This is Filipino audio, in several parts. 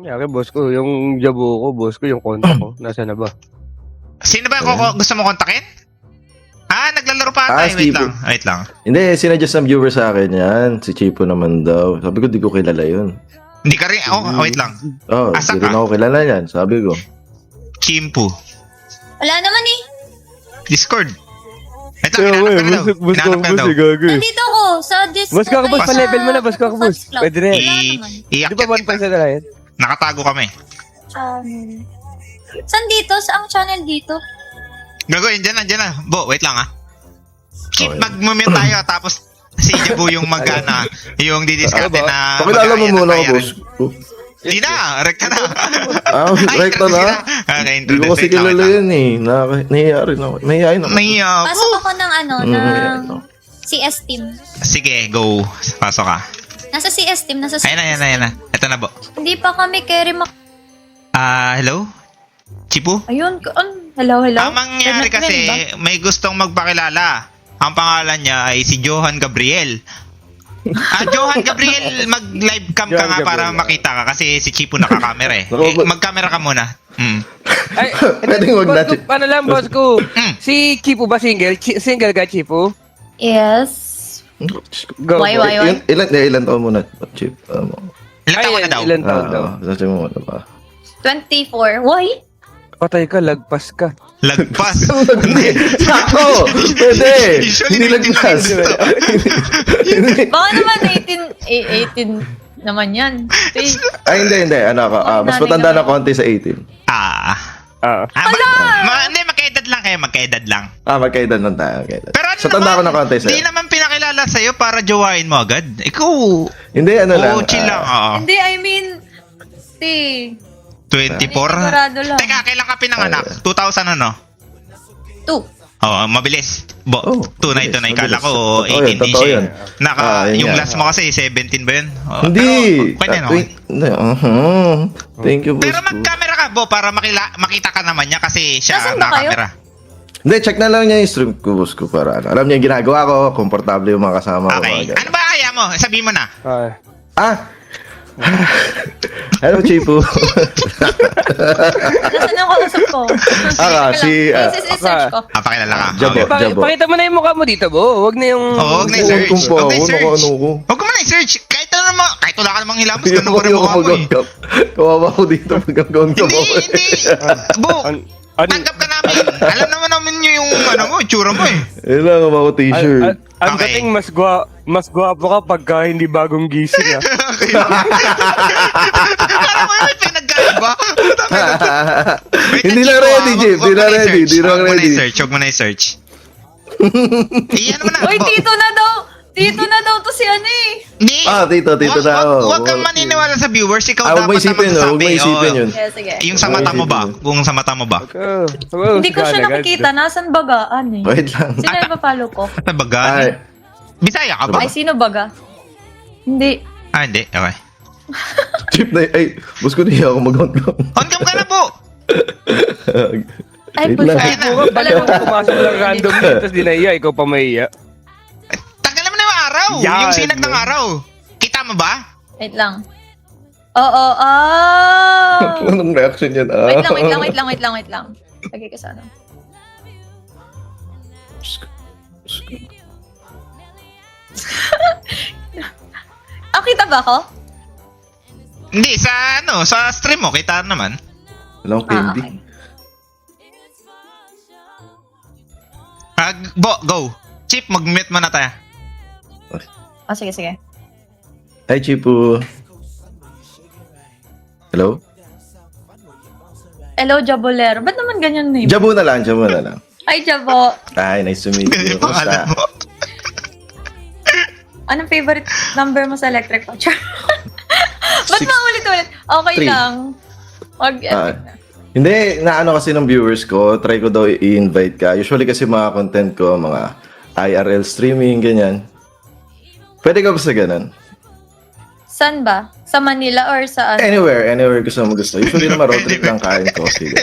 Yari, boss ko, yung jabo ko, boss ko, yung kontak ko. Nasaan na ba? Sino ba yung gusto mo kontakin? Naglalaro pa ata. Wait Chipo. lang. Wait lang. Hindi, sinadjust ng viewer sa akin yan. Si Chipo naman daw. Sabi ko, di ko kilala yun. Hindi ka rin. Wait lang. Asa Di rin ka? ako kilala yan. Sabi ko. Chimpu. Wala naman eh. Discord. Wait lang, hinahanap ka na daw. Hinahanap ka na daw. Nandito ako sa Discord. Boss ka, boss, pa-level mo na, boss ka, boss. Pwede na yan. Wala naman. Di ba Iyak 1% na lang yan? Nakatago kami. Channel. Saan dito? Saang channel dito? Gagawin, dyan na. Bo, wait lang Chip, Okay. mag-mute tayo tapos si Jabu yung yung didiskarte na Pakilala mo muna ako, boss. Hindi na, rekta na. Rekta na? Okay, Hindi ko kasi kilala yan eh. Nahihiyarin ako. Mahihiyain ako. Pasok ako ng mahihiyain ako. CS team. Sige, go. Pasok ka. Nasa CS team, nasa CS Ayan na. Ito na, Bo. Hindi pa kami carry Hello? Chipu? Ayun, hello. Ang mangyari Red kasi, ba? may gustong magpakilala. Ang pangalan niya ay si Johan Gabriel. Johan Gabriel, mag-live cam ka Johan nga para Gabriel. makita ka kasi si Chipu nakakamera eh. Mag-camera ka muna. Ay, Pwedeng wag boss natin. ko, paano lang, boss ko? Si Chipo ba single? Single ka, Chipo? Yes. Go, Why, go. why? Ilan taon muna, Chip? Ilan taon na daw? Ilan taon daw? Sabi mo muna ba? 24. Why? Patay ka, lagpas ka. Lagpas. Hindi! Sakto! Pwede! Usually, Hindi lagpas. Hindi. Baka naman 18 naman yan. See? Ay, hindi. Ano ako? Mas matanda na konti sa 18. Hindi, magkaedad lang kayo, magkaedad lang. Magkaedad lang tayo. Magkaedad. Pero ano Sa tanda ko na konti Hindi sa'yo. naman pinakilala sa'yo para jowain mo agad. Ikaw, Hindi, ano lang. chill lang. Hindi, I mean, 24? sigurado lang. Teka, kailan ka pinanganak? 2000 ano? 2. Mabilis. Tunay. mabilis, Kala ko mabilis. 18 din Totoo siya. yun. Yun Yung nga. last mo kasi 17 ba yun? Hindi. Pero, pwede no? Hindi, Thank you, boss. Pero mag-camera ka, Bo, para makita ka naman niya kasi siya Nasaan ba kayo? nakakamera. Hindi, check na lang niya yung stream ko, boss ko, para ano. Alam niya yung ginagawa ko, komportable yung mga kasama ko. Okay. mga Ano ba kaya mo? Sabihin mo na. Hello, Chipo. Nasaan ang kausap ko? si... search ko. Pakilala ka. Jabo. Okay. Pakita mo na yung mukha mo dito, Bo. Huwag na yung... Huwag na i-search. Huwag Huwag na i-search. ano ko. Huwag mo na i-search. Kahit wala ka namang hilamos, Hindi ganun pa rin ako mukha mo eh. mag-gawin. Kawawa ko dito pag-gawin ko. Hindi. Bo, tanggap ka namin. Alam naman namin yung mo, itsura mo eh. Yun lang ako t-shirt. Ang Okay. dating mas gwapo ka pagka hindi bagong gising, ah. Alam mo yung pinagkaiba? Hindi na ready, Jeep. Hindi na ready. Hindi na ready. Huwag mo na i-search. Iyan mo na. Uy, tito na daw. Tito na daw to si ano eh. Hindi. Tito na ako. Huwag kang maniniwala sa viewers. Ikaw Huwag mo dapat isipin na yun. Huwag mo magsasabi. isipin yun. Yeah, sige. Yung sa mata mo ba? Kung sa mata mo ba? Hindi ko siya nakikita. Nasaan bagaan eh? Wait lang. Sino yung papalo ko? Nabagaan. Ay, Bisaya ka ba? Ay, sino baga? Hindi. Hindi. Okay. Jeep na ay, boss ko niya ako mag-on-cam. On cam ka na po. Ay, Wait lang. pusa. Ay, buka, balik mo pumasok lang random dito, tapos di naiya, ikaw pa maiya. Tanggalan mo na yung araw. Yan. Yung sinag ng araw. Kita mo ba? Wait lang. Oo, oh. Anong reaction yan? Wait lang. Lagay ka sa ano. Kita ba ako? Hindi, sa stream mo, kita naman. Walang candy. Okay. Go. Chip, mag-mute mo na tayo. Sige. Hi, Chipo. Hello? Hello, Jabolero. Ba't naman ganyan name? Jabo na lang. Ay, Jabo. Hi, nice to meet you. Yung pangalan mo. Anong favorite number mo sa electric watch? Ba't Six- maulit-ulit? Okay Three. lang. Wag, Hindi, naano kasi ng viewers ko, try ko daw i-invite ka. Usually kasi mga content ko, mga IRL streaming, ganyan. Pwede ka ba sa ganun? Saan ba? Sa Manila or sa ano? Anywhere gusto mo gusto. Usually naman road trip lang kain ko. Sige.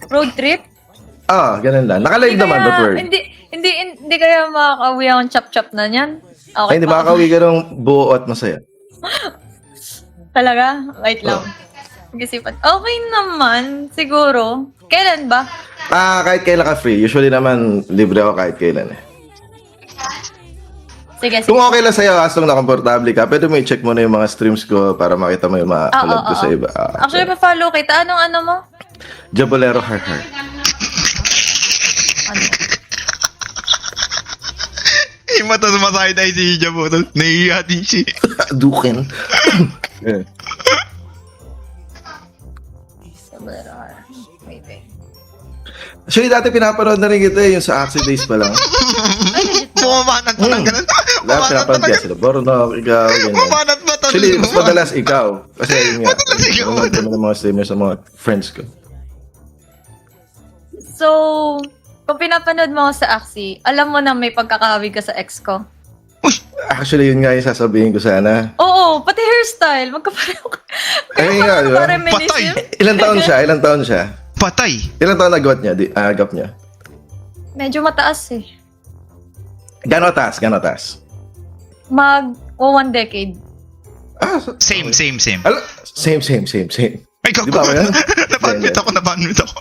Road trip? Ganun lang. Nakalive naman, don't worry. Hindi kaya makakauwi akong chop-chop na yan? Okay, Ay, hindi makakauwi ka ng buo at masaya. Talaga? Wait lang. Mag-isipan. Okay naman, siguro. Kailan ba? Kahit kailan ka free. Usually naman, libre ako kahit kailan eh. Sige, sige. Kung okay lang sa'yo, as long na komportable ka, pwede mo i-check mo na yung mga streams ko para makita mo yung mga collab ko sa iba. Actually, pa-follow kita. Anong ano mo? Jabolero Heart Heart. Ano? Yung mata sumasakit ay si Jabo. Nahihiya din siya. Dukin. Yeah. Wait. Actually, dati pinapanood na rin kita yung sa Axie Days pa lang. Bumabanat pa ng ganun. Dati pinapanood ka sila. Bornok, ikaw, ganyan. Bumabanat pa talaga. Actually, mas madalas ikaw. Kasi yun nga. Madalas ikaw. Nanonood kami ng mga streamers sa mga friends ko. So, kung pinapanood mo ako sa Axie, alam mo na may pagkakahawig ka sa ex ko. Actually, yun nga yung sasabihin ko sana. Oo, pati hairstyle. Magkapareho ka. Ay, nga, di ba? Patay. Ilang taon siya? Ilang taon siya? Patay. Ilang taon agwat niya? Agap niya? Medyo mataas eh. Gano'n taas? Gano'n taas? One decade. Same. Same. Ay, Di ba ako yan? Nabanmit ako.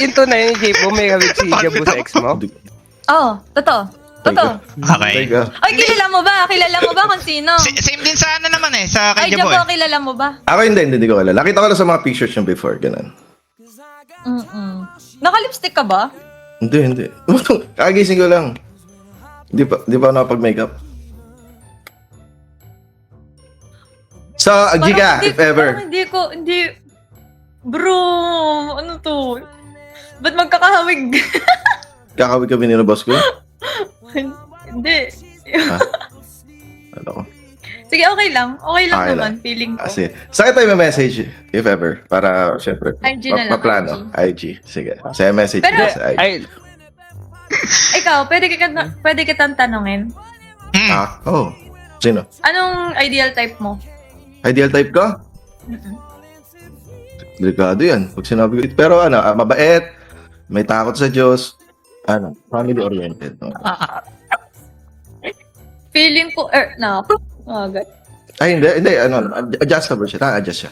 Yung tunay yung Chief mo, may hawig si Jabo sa ex mo? Oo, totoo. Okay. Teka. Ay, kilala mo ba? Kilala mo ba kung sino? Same din sa ano naman sa Ay, kay Jabo. Jabo, kilala mo ba? Ako hindi ko kilala. Nakita ko lang sa mga pictures niya before, ganun. Naka-lipstick ka ba? Hindi. Kagising ko lang. Di pa ako nakapag-makeup. So, Giga, if ever. Hindi. Bro, ano to? Ba't magkakahawig? Kakawig kami ni boss ko? Hindi. Ano ko? Sige, okay lang. Okay lang Okay naman, lang. feeling ko. Sige. Saan tayo may message, if ever? Para, syempre, IG na lang, maplano. IG. Sige. Sa'yo message Pero- ko sa IG. Ay, Ikaw, pwede kitang tanungin. Oh. Sino? Anong ideal type mo? Ideal type ko? Delikado yan. Pag sinabi ko, pero mabait, may takot sa Diyos, family-oriented. No? Feeling ko, agad. Ay, hindi, adjustable siya. Na-adjust siya.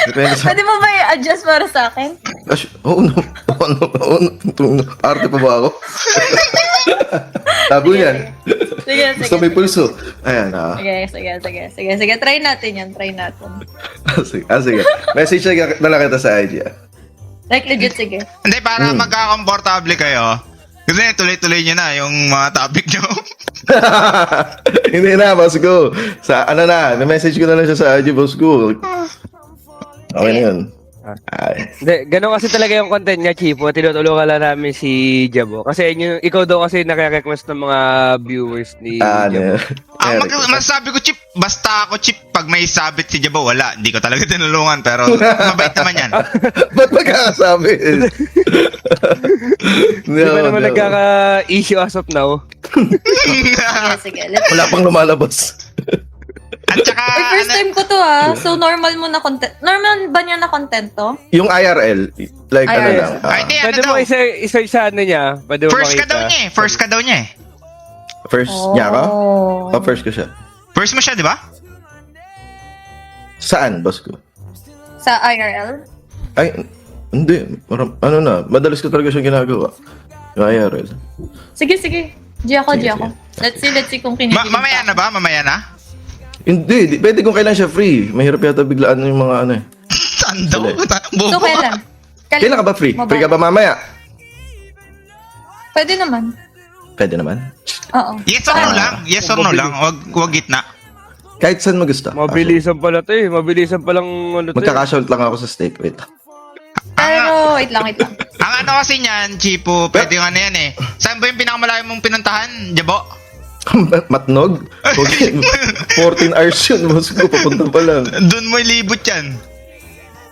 Depende sa... Pwede mo ba i-adjust para sa akin? Oo, no. Arte pa ba ako? Tago yan. Sige. Gusto may pulso. Ayan, Sige. Try natin yan. Sige. Message na lang kita sa IG. Like, legit, sige. Hindi, para magka-comfortable kayo. Kasi tuloy-tuloy nyo na yung mga topic nyo. Hindi na, boss ko. Message ko na lang siya sa IG, boss ko. Okay na yun. Hindi, ganun kasi talaga yung content niya, Chipo. Tinutulungan lang namin si Jabo. Kasi ikaw daw kasi nare-request ng mga viewers ni Jabo. Masasabi ko, Chip, basta ako, Chip, pag may sabit si Jabo, wala. Hindi ko talaga tinulungan, pero mabait naman yan. Ba't magkakasabi? Di ba naman nagkaka-issue as of now? Sige. Wala pang lumalabas. At saka, First time ko to So, normal mo na content. Normal ba niya na content to? Yung IRL, like ano IRL. lang. Hindi, Pwede mo i-search sa ano niya. Pwede mo First ka makita. daw niya eh. First niya ako? First ko siya. First mo siya, di ba? Saan, boss ko? Sa IRL? Ay, hindi. Madalas ko talaga siyang ginagawa. Yung IRL. Sige. G ako. Sige. Let's see kung kinikilig Mamaya na ba? Mamaya na? Hindi. Pwede kung kailan siya free. Mahirap yata biglaan yung mga ano eh. Saan daw? So, kailan? Kailan ka ba free? Mababa. Free ka ba mamaya? Pwede naman. Pwede naman. Oo. Yes or no lang? Yes or no lang? Wag gitna. Kahit saan mo gusto. Mabilisan pala to eh. Mabilisan palang ano to eh. Magka-cash out lang ako sa steak. Wait. Pero, wait lang. Ang ano kasi niyan, Chipo, pwede nga na yan eh. Saan ba yung pinakamalayo mong pinuntahan, Jabo? Matnog? Okay. 14 hours yun. Boss ko, papunta pa lang. Doon mo ilibot yan.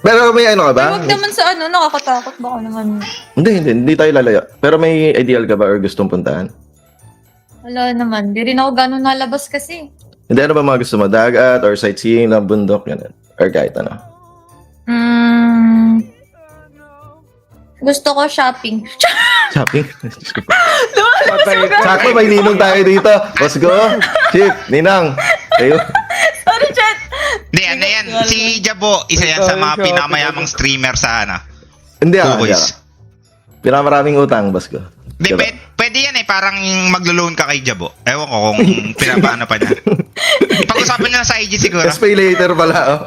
Pero may ano ka ba? Ay, wag naman sa nakakatakot. Baka naman. Hindi tayo lalaya. Pero may ideal ka ba or gustong puntahan? Wala naman. Di rin ako gano'n nalabas kasi. Hindi, ano ba mga gusto mo? Dagat or sightseeing lang, bundok, ganun. Or kahit ano. Gusto ko shopping. Shopping? Patay ka. Sakto, may ninong tayo dito. Boss ko, Chip, Ninang. Kayo. Chat. Hindi, ano yan? Si Jabo, isa yan sa mga pinakamayamang streamer sa ano. Hindi ako. Kukoys. Pinamaraming utang, boss ko. Hindi, pwede yan eh. Parang mag-loan ka kay Jabo. Ewan ko kung pinapaano pa niya. Pag-usapan niya sa IG siguro. Tapos pay later pala, oh.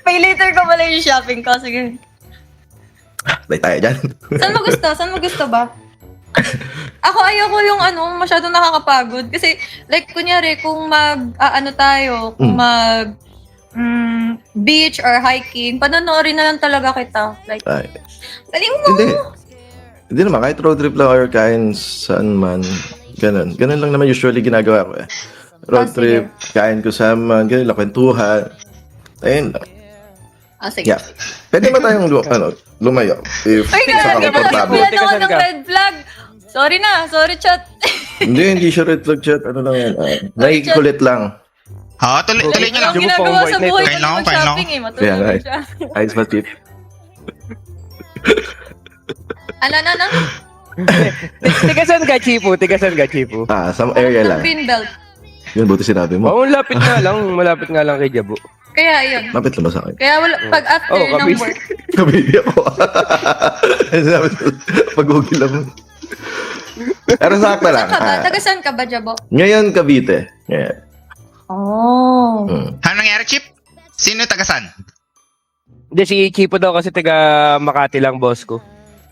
Pay later ko pala yung shopping ko. Sige. Play tayo dyan. Saan mo gusto? Saan mo gusto ba? Ako ayoko yung masyadong nakakapagod. Kasi, like, kunyari, kung tayo, kung beach or hiking, panonoorin na lang talaga kita. Like, Ay. saling mo! Hindi naman, kahit road trip lang or kain saan man. Ganun. Ganun lang naman usually ginagawa ko eh. Road trip, kain ko saan man, ganun lang, kwentuhan. Ayun lang. Sige. Yeah. Pwede ba tayong lumayo? If Ay, sa grabe, komportable. malaki ako ng red flag. Sorry chat. Hindi siya red flag chat. Ano lang yan? Nakikikulit lang. Ha, tuloy niyo lang. Ang ginagawa sa buhay Kain ko lang, ng kain lang. shopping eh. Kaya nga Matulog eh. siya. Ayos ba, tip? Ano? Tigasan ka, Chipo. Tigasan ka, Chipo. Some area lang. Greenbelt. Yun, buti sinabi mo. Oo, lapit nga lang. Malapit nga lang kay Jabo. Kaya yun. Lapit lang ba sa akin? Kaya wala, pag after Oh, ng kabis. work. Kabili ako. Ano sinabi ko? Pag-ugil lang mo. Pero sakto lang. Saan ka ba? Taga saan ka ba, Jabo? Ngayon, Cavite. Yeah. Oh. Ano nangyari, Chip? Sino yung tagasan? Hindi, si Chipo daw kasi taga Makati lang, boss ko.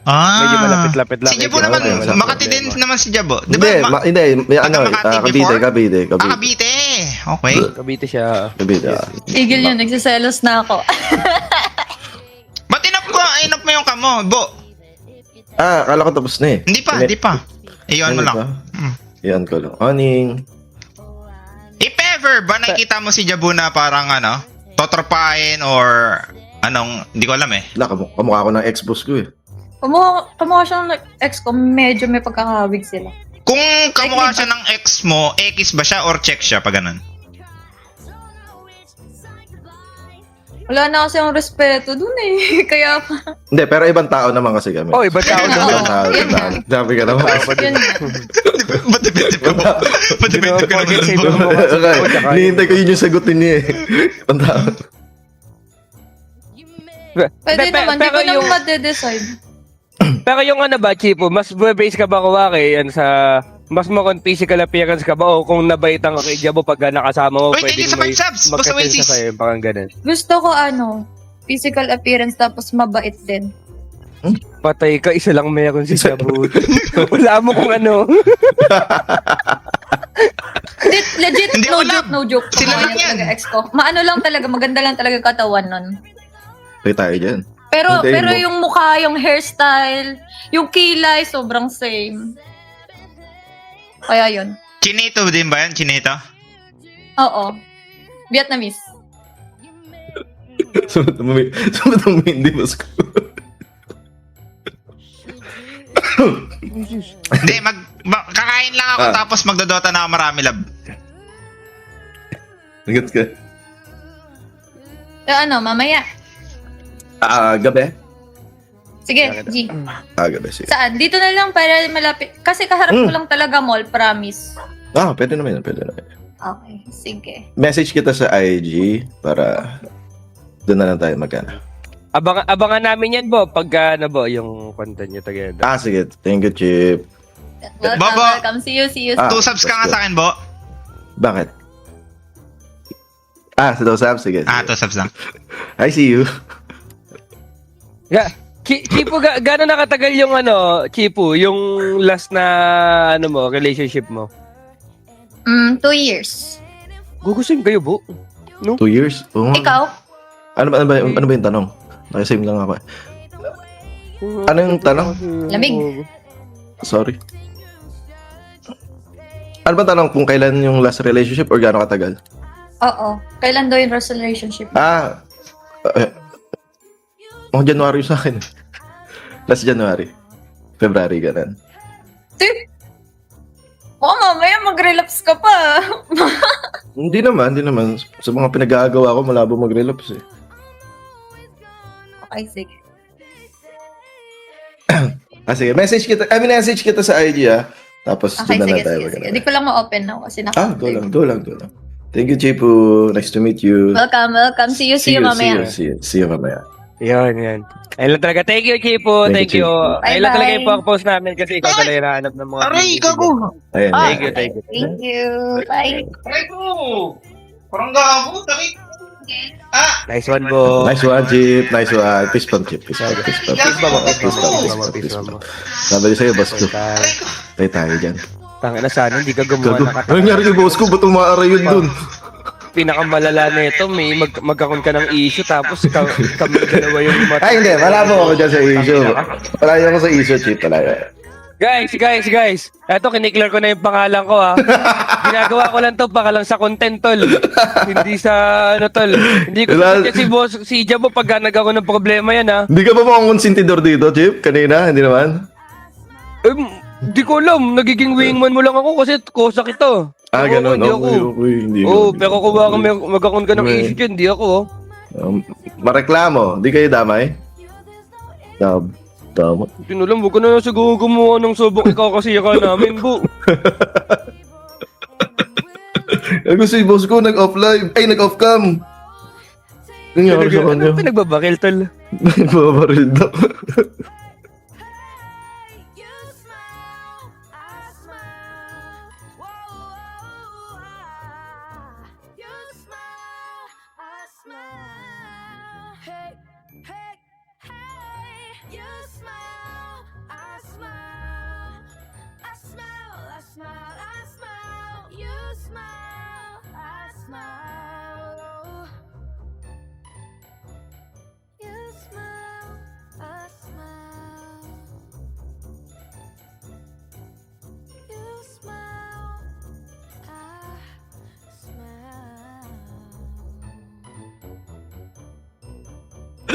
Medyo malapit-lapit lang. Si Jabo Kaya naman, wala Makati problema. din naman si Jabo. Di Hindi, ba? hindi. May ano, Makati Cavite. before? Cavite. Okay. Cavite siya. Cavite. Tigil yun, nagsiselos na ako. Ba't inap mo yung kamo, Bo? Akala ko tapos na eh. Hindi pa. Iyon mo Ano lang. ba? Iyan ko lang. Aning. If ever ba nakikita mo si Jabo na parang totropahin or hindi ko alam eh. Kamukha ko ng ex-boss ko eh. Kamukha siyang ex ko, medyo may pagkakawig sila. Kung kamukha siya ng ex mo, X ba siya or check siya pag ganun? Wala na kasi yung respeto dun eh. Kaya pa. Hindi, pero ibang tao naman kasi kami. Oh, iba tao Yun na. na. Ibang tao. Yun na. Sabi ka naman. Yun na. Ba't defensive ka mo? Ba't defensive ka naman? Okay. Hinihintay ko yun yung sagutin niya eh. Ibang tao. Pwede naman, di ko yung, naman madedecide. pero yung ba, Chipo, mas base ka ba kuwari yan sa mas makon physical appearance ka ba o kung nabaitan ka kay Jabo pag nakasama mo, Uy, thank you sa may 5 subs. Boss magka-sense Oasis. sa'yo, parang ganun. Gusto ko physical appearance tapos mabait din. Patay ka, isa lang meron si Jabo. Wala mo kung ano. Legit, Hindi no ko alam. joke, no joke. Sila Kamukha lang niya yan. talaga ex ko. Maano lang talaga, maganda lang talaga yung katawan nun. Play tayo dyan. Pero Hintayin pero mo. yung mukha, yung hairstyle, yung kilay, sobrang same. Kaya yun. Chinito din ba yan? Chinito? Oo. Vietnamese. Sumunod mo hindi mas ko. Hindi, kakain lang ako tapos magdodota na ako marami lab. Nagets ka? Mamaya. Gabi? Sige, G. Gabi, sige. Saan? Dito na lang para malapit. Kasi kaharap ko lang talaga mall, promise. Pwede naman yun, pwede naman. Okay, sige. Message kita sa IG para doon na lang tayo magkana. Abangan namin yan, Bo, pagka yung content nyo together. Sige. Thank you, Chip. Welcome, Bobo. welcome. See you. 2 subs ka nga sa akin, Bo. Bakit? Sa Dosab? Sige. 2 subs lang. I see you. Chipo, gano'n nakatagal yung Chipo, yung last na relationship mo? 2 years. Gugusin kayo, Bo? 2 years? Oo nga. Ikaw? Ano ba yung tanong? Nakisave lang ako. Ano yung tanong? Lamig. Sorry. Ano ba tanong kung kailan yung last relationship or gaano katagal? Oo. Kailan daw yung last relationship? January sa akin. Last January. February, ganun. Mamaya mag-relapse ka pa. Hindi naman. Sa mga pinag-aagawa ko, malabo mag-relapse eh. Okay, sige. Sige. Message kita sa IG Tapos Okay, doon na sige, lang tayo sige. magkana. Hindi ko lang ma-open now kasi Go lang. Thank you, Chipu. Nice to meet you. Welcome. See you mamaya. See you mamaya. Yan. Ayun lang talaga. Thank you, Chipo. Thank Thank you, you. Chipo. Ayun lang talaga yung Bye-bye. purpose namin kasi ikaw talaga hinahanap ng mga Aray, beauty gago! vlogger. Ayan. Thank you. Thank you. Bye. Aray ko! Parang gago, takit. Nice one, bo. Nice one, Chip. Nice one. Peace bomb, Chip. Peace bomb. Peace bomb. Sabi sa'yo, boss ko. Aray ko. Tayo tayo dyan. Tangina sana, hindi ka gumawa Gago. ng Ano katakas. nangyari kay boss ko? Ba't umaaray yun dun? Pinakamalala na ito, may magkakaroon ka ng issue tapos kami dalawa yung mata. Ay, hindi. Malabo ako dyan sa issue. Malayo ako sa issue, Chip. Malayo. Guys. Eto, kiniklear ko na yung pangalan ko, ha. Ginagawa ko lang to, baka lang sa content, tol. Hindi sa, tol. Hindi ko si Jabo pag nag-ako ng problema yan, ha. Hindi ka ba mukhang konsentidor dito, Chip? Kanina? Hindi naman? Hindi ko alam. Nagiging wingman mo lang ako kasi kosak ito. Ganun. Hindi ako. Hindi Pero kung baka magkakaroon ka ng Okay. issue dyan, hindi ako, oh. Mareklamo. Di kayo damay? Tama. Tinulam, huwag ka na siguro gumawa ng subok ikaw kasi ka namin, bu. Kasi boss ko nag-off live. Ay, nag-off cam. Nangyari sa kanya. Ano pinagbabakil, tol? Nagbabaril daw.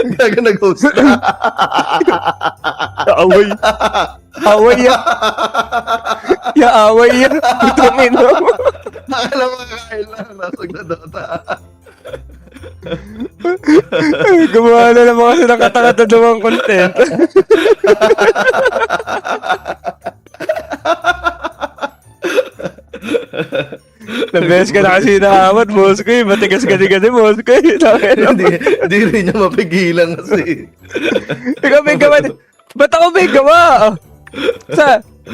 Gaga nag-host. Away. Away yan. Away yan. Putangin mo. Akala mo kakain lang. Nasag na Dota. Gumawa na naman kasi ng katakatadawang content. Nabes ka na kasi naawat, boss ko eh. Matigas ka din, boss ko eh. Hindi rin niya mapigilan kasi. Ikaw may gawa. Ba't ako may gawa?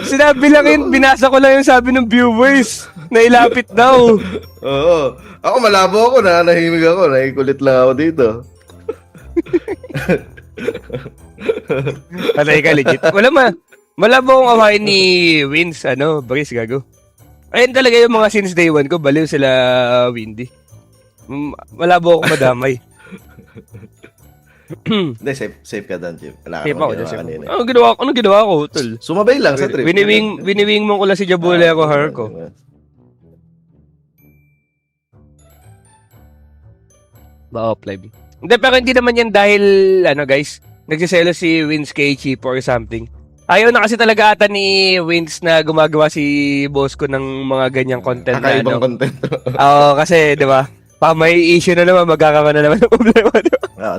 Sinabi lang yun, binasa ko lang yung sabi ng viewers na ilapit daw. Oo. Ako malabo ako na. Nahimig ako. Naikulit lang ako dito. Patay ka, legit. Malabo akong awain ni Wins, Baris, gago. Ayun talaga yung mga since day one ko, baliw sila Windy. Malabo akong madamay. Hindi, safe ka doon, Chip. Safe ako dyan, safe ako. Anong ginawa ko, tol? Sumabay lang sa trip. Winiwing mo ko lang si Jabule ako, her ko. Ba-off live. Hindi, pero hindi naman yan dahil, guys, nagsiselo si Wins kay Cheap or something. Ayaw na kasi talaga ata ni Wins na gumagawa si boss ko ng mga ganyang content na, Kakaibang content. Oo, kasi, di ba? Pa may issue na naman, magkakaroon na naman ng problema.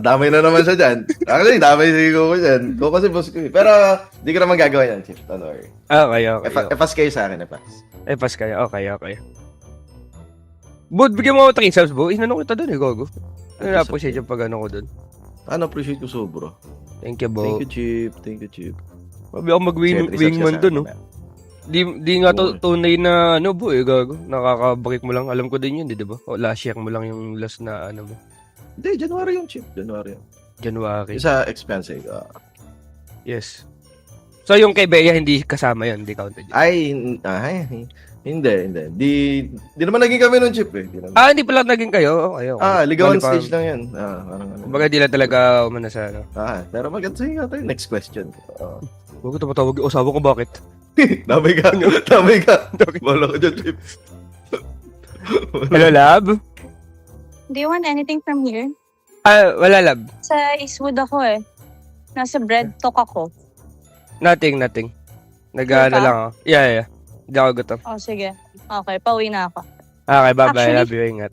Damay na naman siya dyan. Actually, damay si Coco dyan. Coco kasi boss ko eh. Pero, di ko naman gagawa yan, Chip. Don't worry. Okay. Epas kayo sa akin, epas. Pas kayo. Okay. Bud, bigyan mo ako 3 subs, bo. Inano kita doon, gogo. Na-appreciate yung pag ko doon. Appreciate ko sobro. Thank you, bo. Thank you, Chip. Sabi ako mag-wingman doon, no? Di nga tunay na, bo, gago. Nakakabakik mo lang. Alam ko din yun, di ba? O, last year mo lang yung last na, mo. Hindi, January yung, Chip. January. Sa expensive. Yes. So, yung kay Bea, hindi kasama yun, hindi counted yun. Hindi. Di naman naging kami nun, Chip eh. Hindi pala naging kayo. Okay. Ligawan Bali, stage lang yan. Parang ano. Kumbaga, di lang talaga umana sa, Pero maganda nga tayo. Next question. Huwag ko tumatawag yung asawa ko, bakit? Damay ka. Wala ka dyan, Chip. Hello, lab? Do you want anything from here? Wala, lab. Sa Eastwood ako eh. Nasa bread talk ako. Nothing. Nag-ano Sure ka? lang ako. Yeah. Hindi ako gutom. Oh, sige. Okay, pauwi na ako. Okay, bye-bye. Actually- Love you. Ingat.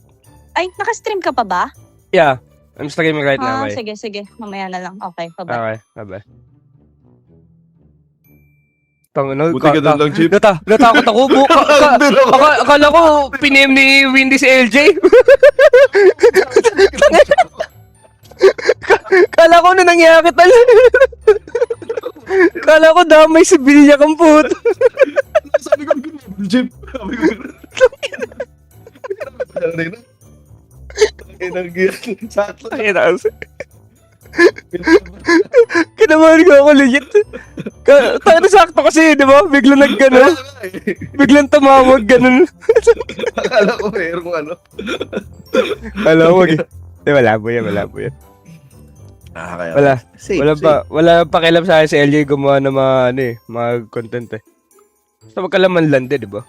Ay, nakastream ka pa ba? Yeah. I'm streaming right now. Bye. Sige. Mamaya na lang. Okay, bye-bye. Okay, bye-bye. Tangina, Buti ka doon lang, Chip. natakot ako. Akala ko, piniem ni Windy si LJ. Kala ko na nangyari Kala ko damay si Bilya kang puto. Sabi ko, Jeep. Sabi ko, sakto. Kinamahan ko ako legit. Tayo sakto kasi, di ba? Biglang naggano. Biglang tumawag ganun. Akala ko mayroong ano. Alam mo, wala po yan. Kaya Wala. Safe, Wala pakialam sa akin si LJ gumawa ng mga, mga content eh. Basta magkalaman lang din, di ba?